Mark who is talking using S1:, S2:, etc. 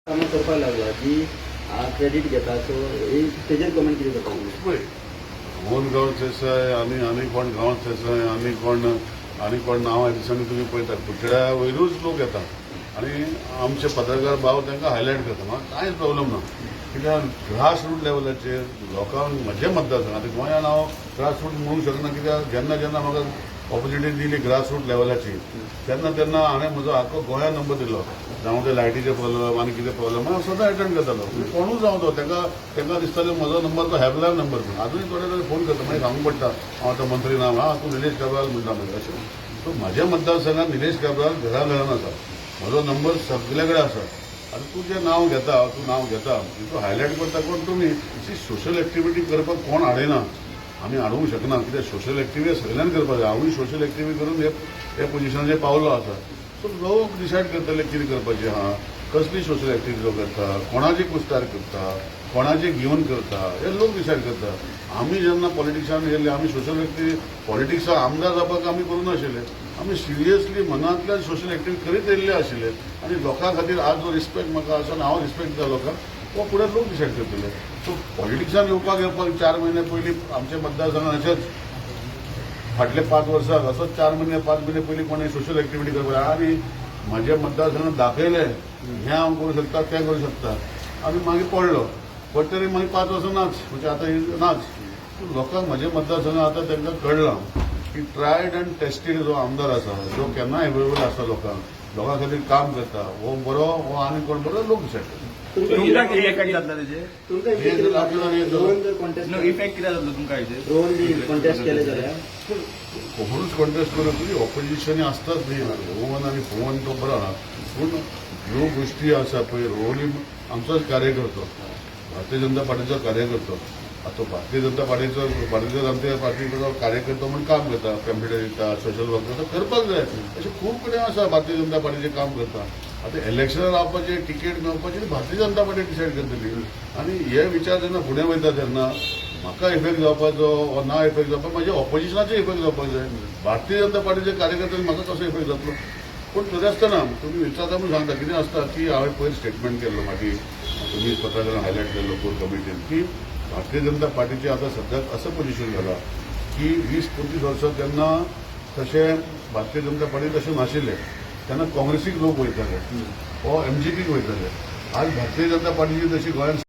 S1: कामां करपाक लागला जी क्रेडीट घेता सो तेजेर कमेंट कितें करपाक
S2: पळय मोहन गांवच आसाय आनी कोण गांवच आसाय आनी कोण नांवां दिसांनी तुमी पळयतात कुचड्या वयरूच लोक येता आनी आमचे पत्रकार भाव तांकां हायलायट करता म्हाका कांयच प्रॉब्लम ना कित्याक ग्रास रूट लेवलाचेर लोकांक म्हजे मतदारसंघ आतां गोंयांत हांव ग्रास रूट म्हणूंक शकना कित्याक जेन्ना जेन्ना म्हाका ऑपॉर्च्युनिटी दिली ग्रास रूट लेवलाची तेन्ना तेन्ना हांवें म्हजो आख्खो गोंयांत नंबर दिलो जावं ते लायटीचे प्रॉब्लम आनी कितें प्रॉब्लम हांव सदां एटेंड करतालो कोणूच जावं तो तांकां दिसतालो म्हजो नंबर तो हॅल्पलायन नंबर म्हणून आजूनय थोडे थोडे फोन करता मागीर सांगूंक पडटा हांव आतां मंत्री ना तूं निलेश काब्राल म्हणटा मागीर अशें सो म्हाज्या मतदारसंघात निलेश काब्राल घरान आसा म्हजो नंबर सगळे कडेन आसा आनी तूं जें नांव घेता तूं हायलायट करता कोण तुमी सोशल एक्टिविटी करपाक कोण हाडयना आमी हाडूंक शकना कित्याक सोशल एक्टिविटी सगळ्यांनी करपाक जाय हांवूय सोशल एक्टिविटी करून हे पोजिशनाचेर पावलो आसा सो लोक डिसायड करतले कितें करपाचें आहा कसली सोशल एक्टिविटी लोक करता कोणाची कुस्तार करता कोणाची घेवन करता हे लोक डिसायड करता आमी जेन्ना पॉलिटिक्सान गेल्ले आमी सोशल एक्टिविटी पॉलिटिक्सान आमदार जावपाक आमी करूं नाशिल्ले आमी सिरियसली मनांतल्यान सोशल एक्टिविटी करीत येयल्ले आशिल्ले आनी लोकां खातीर आज जो रिस्पेक्ट म्हाका आसा आनी हांव रिस्पेक्ट दिता लोकांक तो फुडें लोक डिसायड करतले सो पॉलिटिक्सान येवपाक 4 म्हयने पयलीं आमचे मतदारसंघात अशेंच फाटले 5 वर्सां असोच 4 म्हयने 5 म्हयने पयलीं कोणें सोशल एक्टिविटी करपाक आनी म्हाज्या मतदारसंघात दाखयलें हें हांव करूं शकता तें करूं शकता आनी मागीर पडलो बट तरी मागीर 5 वर्सां नाच म्हणजे आतां नाच लोकांक म्हाज्या मतदारसंघात आतां तांकां कळलां की ट्रायड एंड टेस्टेड जो आमदार आसा जो केन्नाय अवेलेबल आसता लोकां खातीर काम करता हो बरो हो आनी कोण बरो लोक डिसायड करता
S1: तुमकां इफेक्ट जातलो तेजे
S3: इफेक्ट कितें जातलो तुमकां हेजेर
S1: रोहन बी कॉन्टेस्ट केले जाल्यार
S2: कोणूच कॉन्टेस्ट करप तुजी ऑपोजिशन आसताच न्ही रोहन आनी पवन तो बरो आहा पूण ह्यो गोश्टी आसा पळय रोहन आमचोच कार्यकर्तो भारतीय जनता पार्टीचो कार्यकर्तो आतां भारतीय जनता पार्टीचो कार्यकर्तो म्हणून काम करता कम्प्युटर दिता सोशल वर्क करता करपाक जाय अशें खूब कडेन आसा भारतीय जनता पार्टीचें काम करता आतां इलेक्शनार रावपाचें टिकेट मेळपाची भारतीय जनता पार्टी डिसायड करतली आनी हे विचार जेन्ना फुडें वयता तेन्ना म्हाका इफेक्ट जावपाचो वा ना इफेक्ट जावपाक म्हाज्या ऑपोजिशनाचो इफेक्ट जावपाक जाय भारतीय जनता पार्टीचे कार्यकर्त्यांनी म्हाका कसो इफेक्ट जातलो पूण तरी आसतना तुमी विचारता म्हणून सांगता कितें आसता की हांवें पयर स्टेटमेंट केल्लो मागीर तुमी पत्रकारान हायलायट केल्लो कोर कमिटीन की भारतीय जनता पार्टीचे आतां सद्याक असं पोजिशन जाला की 20-25 वर्सां तेन्ना तशें भारतीय जनता पार्टी तशें नाशिल्लें तेन्ना काँग्रेसीक लोक वयताले वो MGPक वयताले आज भारतीय जनता पार्टीची जशी गोंयांत